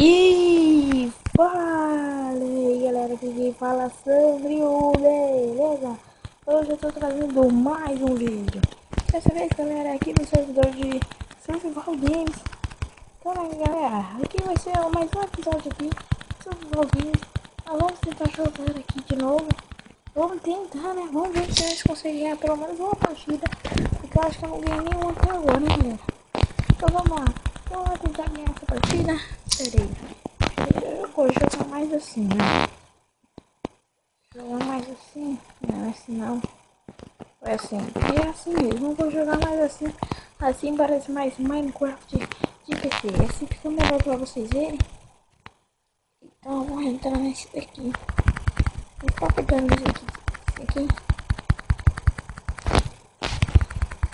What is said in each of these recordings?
E fala aí galera, aqui quem fala sobre o beleza? Hoje eu tô trazendo mais um vídeo. Dessa vez galera, aqui no servidor de Survival Games. Então galera, aqui vai ser mais um episódio aqui, Survival Games. Vamos tentar jogar aqui de novo. Vamos tentar, né? Vamos ver se a gente consegue ganhar pelo menos uma partida. Porque eu acho que eu não ganhei nenhuma até agora, né galera? Então vamos lá. Vamos tentar ganhar essa partida. Pera aí. Eu vou jogar mais assim, né? Jogar mais assim. Não é assim não. É assim. É assim mesmo. Eu vou jogar mais assim. Assim parece mais Minecraft de PC. Assim fica melhor pra vocês verem. Então vamos entrar nesse daqui. Vou ficar pegando isso aqui. Esse aqui.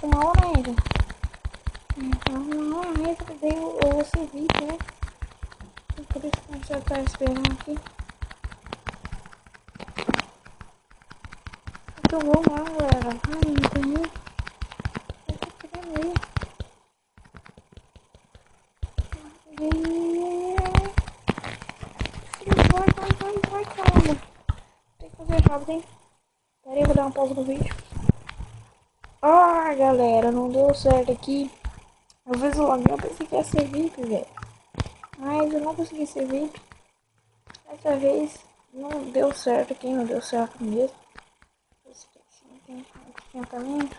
Uma hora ainda. Então uma hora ainda. Daí eu vou servir, né? Por isso que a gente já tá esperando aqui. Então vamos lá, galera. Ai, não tem nem. Eu tô querendo ir. Vai, caramba. Tem que fazer rápido, hein? Pera aí, eu vou dar uma pausa no vídeo. Ah, galera, não deu certo aqui. Eu fiz o login, eu pensei que ia ser VIP, velho. Mas eu não consegui ser VIP. Dessa vez não deu certo aqui, não deu certo mesmo. Esse aqui tem encantamento.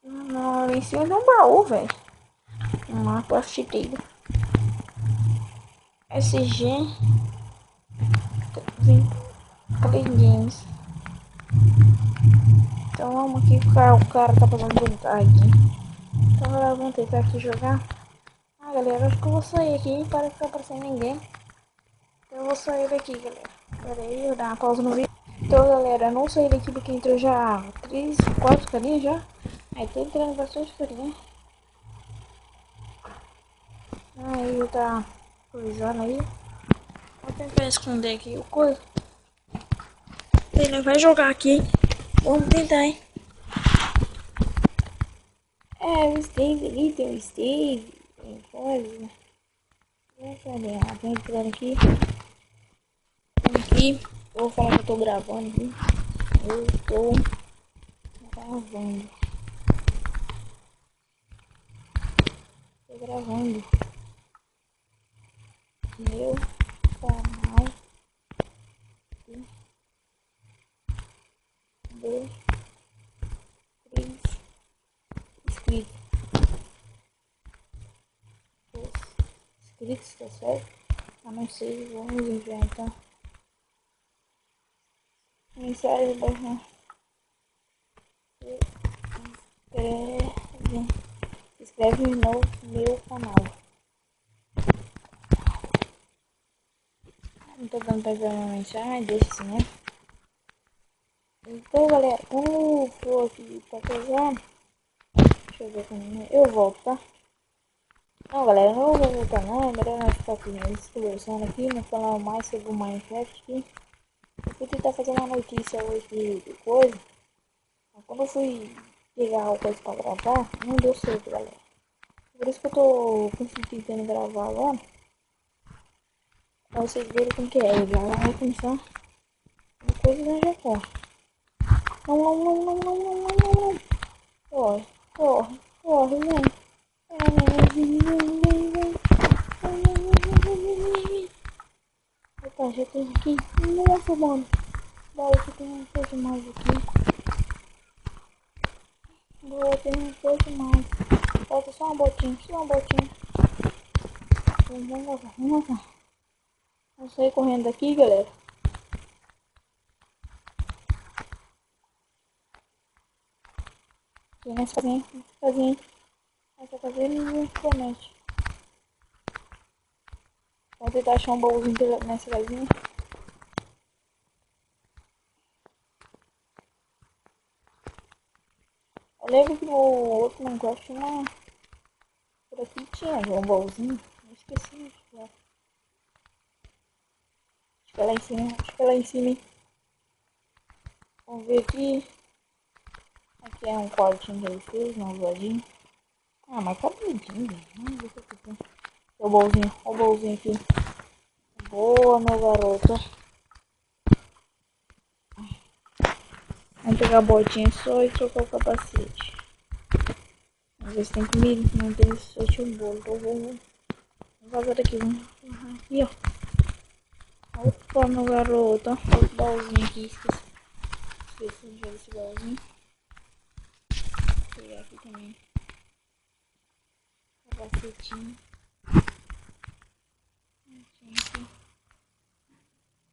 Não, em cima de um baú, velho. Um mapa cheateiro. SG Play Games. Então vamos aqui, o cara tá fazendo tentar aqui. Então galera, vamos tentar aqui jogar. Ah galera, acho que eu vou sair aqui, parece que tá aparecendo ninguém. Então eu vou sair daqui galera. Pera aí, eu vou dar uma pausa no vídeo. Então galera, eu não saí daqui porque entrou já 3, 4 carinhas já. Aí tá entrando bastante carinha. Aí tá coisando aí. Vou tentar esconder aqui o coisa. Ele vai jogar aqui, hein? Vamos tentar, hein? É, o Steve ali, tem o Steve, tem coisa. Deixa eu ver, vem entrando aqui. Aqui, eu vou falar que eu tô gravando aqui. Eu tô gravando. Tô gravando. Meu canal de 3 inscritos. Inscritos, tá certo? Eu não sei, vamos enviar então. Mensagem barra. Se inscreve no meu canal. Não tô dando pra ver uma mensagem, deixa assim, né? Então, galera, quando eu for aqui pra casar, deixa eu ver como eu volto, tá? Não, galera, não vou voltar não, é melhor nós ficar aqui, conversando aqui, não falar mais sobre o Minecraft aqui. Eu fui tentar fazer uma notícia hoje de coisa, mas quando eu fui pegar o coisa pra gravar, não deu certo, galera. Por isso que eu tô tentando gravar agora, pra vocês verem como que é. Eu já vai começar uma coisa já já corre. Não, não, não, não, não, não, não, não, não. Corre, corre, corre, vem. Opa, já tem aqui. Nossa, mano. Bora que tem um pouco mais aqui. Boa, tem um pouco mais. Falta só uma botinha, só uma botinha. Vamos lá. Vou sair correndo daqui, galera. Aqui nessa casinha. Essa casinha ninguém promete. Vou tentar achar um baúzinho nessa casinha. Eu lembro que no outro Minecraft tinha uma... Por aqui tinha um baúzinho. Eu esqueci. Acho que é lá em cima. Acho que é lá em cima, hein? Vamos ver aqui. Aqui é um quartinho que ele fez, um zoadinho. Ah, mas tá bonitinho, velho. Vamos ver o que tem. O bolzinho aqui. Boa, meu garoto. Vamos pegar a botinha só e trocar o capacete. Vamos ver se tem comida. Não tem, só tinha um bolo. Então vamos vazar daqui. Vamos aqui, ó. Opa, meu garoto. Olha o baúzinho aqui. Esqueci de ver esse baúzinho. Vou pegar aqui também. Capacetinho. Aqui.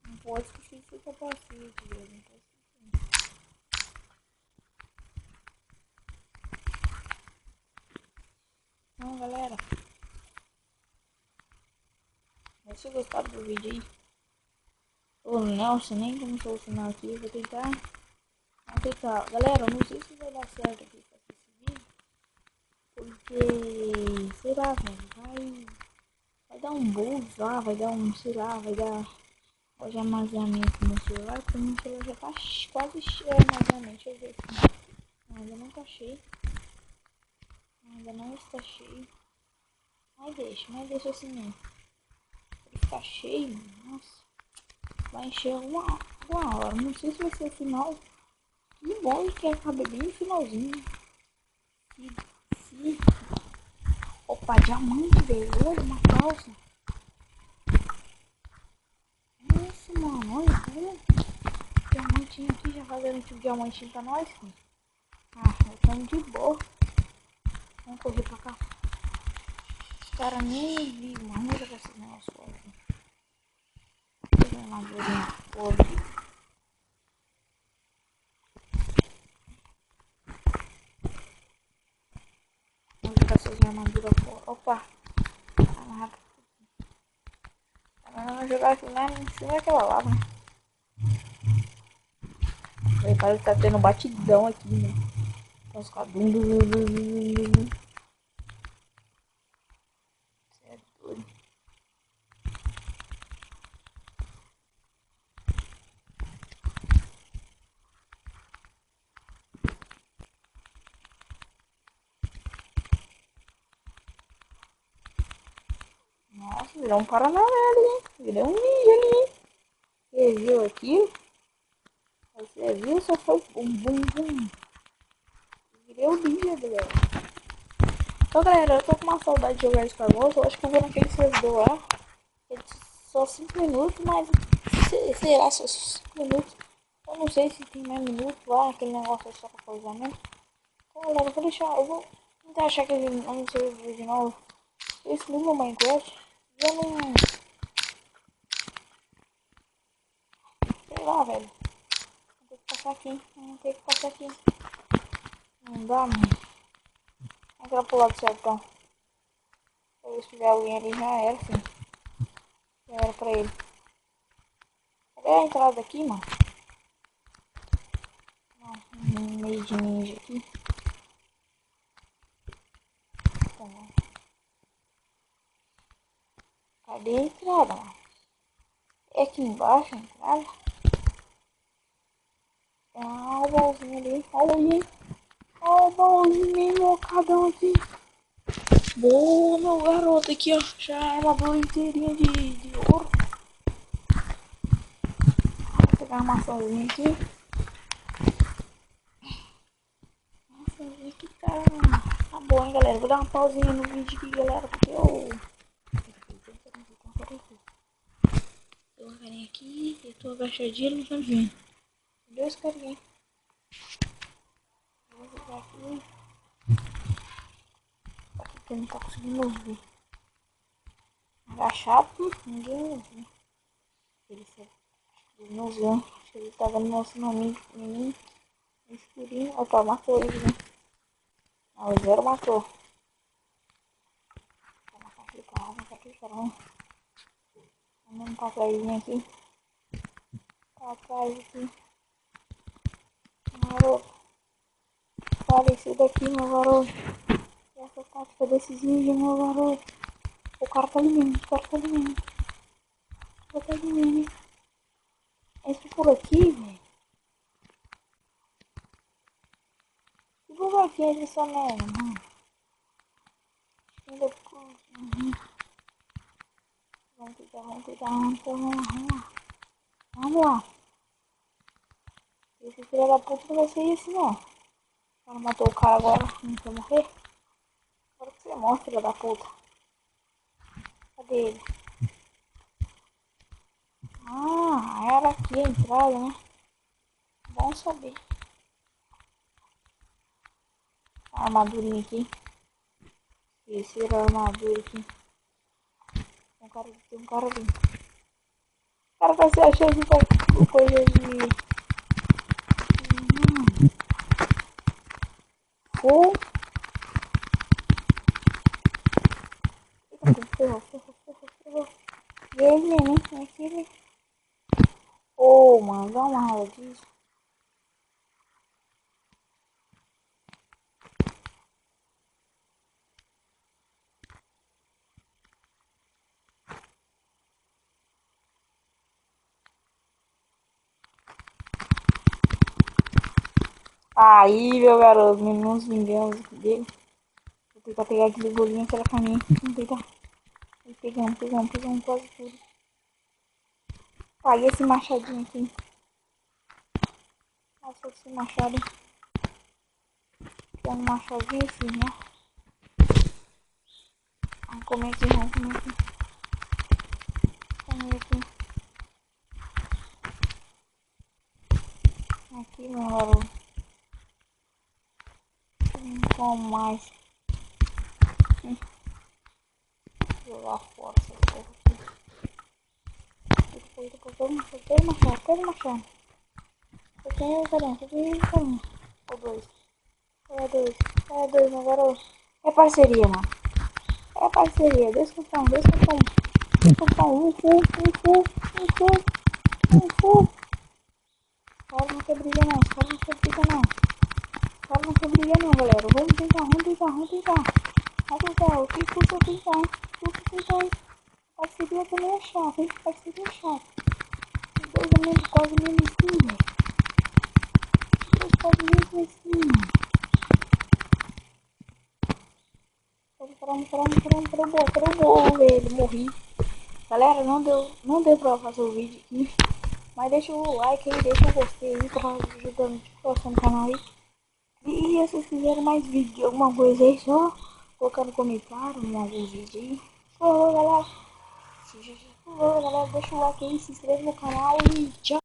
Não pode esquecer desse capacete, velho. Não pode esquecer. Então, galera. Se vocês gostaram do vídeo aí. Ô, Nelson, nem começou o sinal aqui. Vou tentar. Galera, não sei se vai dar certo aqui fazer esse vídeo. Porque, sei lá, velho, vai dar um boost lá, vai dar um, sei lá, vai dar de armazenamento no celular, porque meu celular já tá quase cheio de armazenamento. Deixa eu ver aqui. Não, ainda não tá cheio. Ainda não está cheio. Mas deixa assim mesmo. Ele ficar cheio, nossa. Vai encher uma hora. Não sei se vai ser o final. Que bom que acabe bem no finalzinho. Se Opa, diamante, velho. Olha uma calça. Nossa, mano. Olha. Diamantinho aqui. Já fazendo tipo diamantinho pra nós, filho. Ah, estamos de boa. Vamos correr pra cá. Os caras nem vi, mano. Olha pra esse negócio aqui. Deixa eu ver uma bolinha. Vamos jogar essas armaduras fora. Opa. Vamos jogar aqui lá em cima daquela lava, né? Parece que tá tendo batidão aqui, né? Os cabinhos. Você é doido. Nossa, virou um Paranauê ali, hein? Virou um ninja ali, hein? Você viu aqui? Você viu? Só foi bum, bum, bum. Virei o ninja, galera. Então, galera, eu tô com uma saudade de jogar Escargoso. Eu acho que eu vou naquele servidor lá. Só 5 minutos, mas sei lá, só 5 minutos. Eu não sei se tem mais minutos lá, aquele negócio é só pra coisar mesmo. Então, galera, eu vou tentar achar aquele nome do servidor de novo. Esse mesmo Minecraft. Eu não. Sei lá, velho. Vou ter que passar aqui. Vou ter que passar aqui. Não dá, mano. Vamos entrar pro lado do sertão. Pra ver se tiver alguém ali, já era, sim. Já era pra ele. Cadê a entrada aqui, mano? Não, meio de ninja aqui. Tá. Cadê a entrada, mano? É aqui embaixo a entrada? Ah, o baúzinho ali. Olha aí. Olha o baúzinho mocadão aqui. Boa, meu garoto. Aqui, ó. Já é uma boa inteirinha de ouro. Vou pegar uma maçãzinha aqui. Maçãzinha aqui tá boa, hein, galera. Vou dar uma pausinha no vídeo aqui, galera, porque eu... Tem uma carinha aqui. Eu tô agachadinho, ele não tá vendo. Dois carinhas. Vou jogar aqui. Aqui que eu não tá conseguindo ver. Agachado, ninguém viu. Ele não viu. Acho que ele tá vendo nosso nome em mim. Escurinho. Opa, matou ele, né? Ah, o zero matou. Vou matar aquele cara. Vamos pra trás aqui. Pra trás aqui. Garoto. Parecido aqui, meu garoto. Essa tática desses ninjas, meu garoto. O cara tá ali mesmo, o cara tá ali mesmo. O cara tá ali mesmo. Esse por aqui, velho. E por aqui ele só nega, mano. Ainda por... Vamos lá. Esse filho da puta não vai ser isso, não. O cara matou o cara agora, não quer morrer? Agora que você morre, filho da puta. Cadê ele? Ah, era aqui a entrada, né? Bom saber. A armadurinha aqui. Esse era a armadura aqui. Tem um cara ali. O cara tá se achando que coisa de... Ferrou. E ele mesmo, hein? Aquele... Ô, mano, dá uma raiva disso. Aí, meu garoto, nos vingamos dele. Vou tentar pegar aquele bolinho, aquela caminha. Vamos tentar. Pegamos quase tudo. Paguei esse machadinho aqui. Nossa, esse machado. Tem um machadinho assim, né? Vamos comer aqui, vamos comer aqui. Comer aqui. Aqui, meu garoto. Não como mais. Jogar fora essa porra aqui. Depois machado. Eu tenho carinha. Ou dois. É dois, meu garoto. É parceria, mano. É parceria. Dois contra um. Um fu. Cara, não quer briga não. Cara, não quer briga não, galera. Vamos tentar. O que custa tentar, hein? Parceria também é chato, hein? Os dois é mesmo, quase mesmo assim, velho. Caramba, velho. Morri. Galera, não deu pra fazer o vídeo aqui. Mas deixa o like aí, deixa o gostei aí pra ajudando o canal aí. E se vocês quiserem mais vídeo de alguma coisa aí, só colocar no comentário em algum vídeo aí. Falou, galera. Deixa o like aí, se inscreve no canal e tchau.